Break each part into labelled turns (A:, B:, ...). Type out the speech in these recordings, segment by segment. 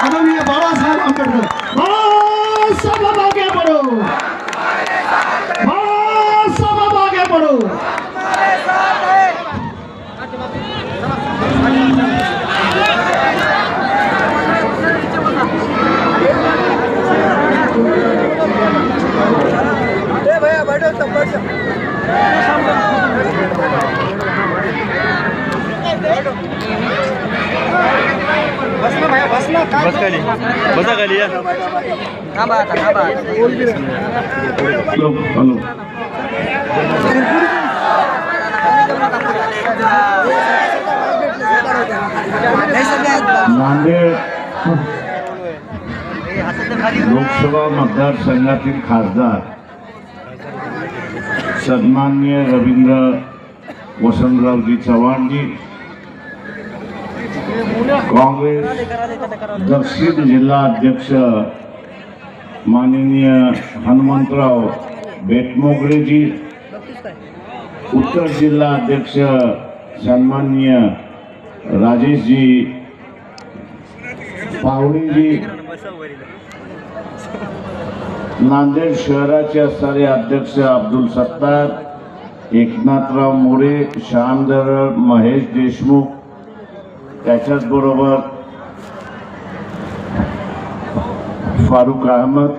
A: आदरणीय बाळासाहेब आंबेडकर। बाळासाहेब आगे बढ़ो, बाळासाहेब आगे बढ़ो।
B: भैया बैठो सब बैठो। बस ना भैया बस ना। बस खाली बसा खाली या। थांबा आता थांबा।
C: नांदेड लोकसभा मतदारसंघातील खासदार सन्माननीय रवींद्र वसंतरावजी चव्हाणजी, काँग्रेस दक्षिण जिल्हा अध्यक्ष माननीय हनुमंतराव बेटमोगरेजी, उत्तर जिल्हा अध्यक्ष सन्माननीय राजेशजी पावणीजी, नांदेड शहराचे असणारे अध्यक्ष अब्दुल सत्तार, एकनाथराव मोरे, श्यामधर महेश देशमुख, त्याच्याच बरोबर फारुक अहमद,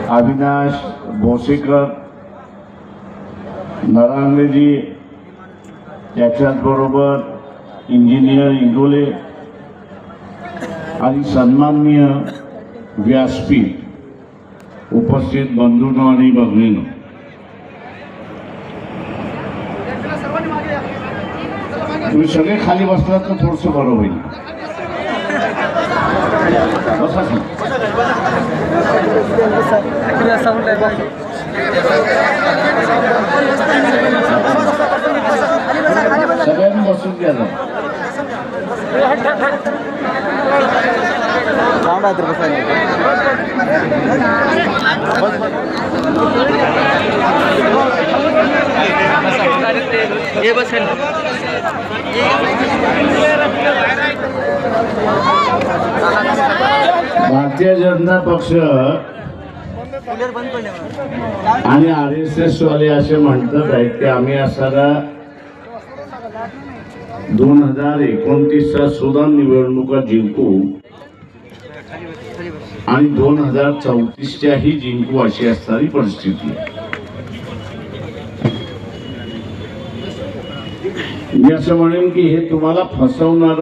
C: अविनाश भोसेकर, नरांगेजी, त्याच्याच बरोबर इंजिनियर इंगोले आणि सन्माननीय व्यासपीठ उपस्थित बंधूंनो आणि भगिनींनो, तुम्ही सगळे खाली बसलात तर थोडस बरं होईल। बसा सगळ्यांनी बसून घ्या जा। भारतीय जनता पक्ष आणि RSS वाले असे म्हणतात आहेत की आम्ही असताना 2029च्या सुद्धा निवडणुका जिंकू आणि 2034च्याही जिंकू अशी असणारी परिस्थिती आहे। मी असं म्हणेन की हे तुम्हाला फसवणार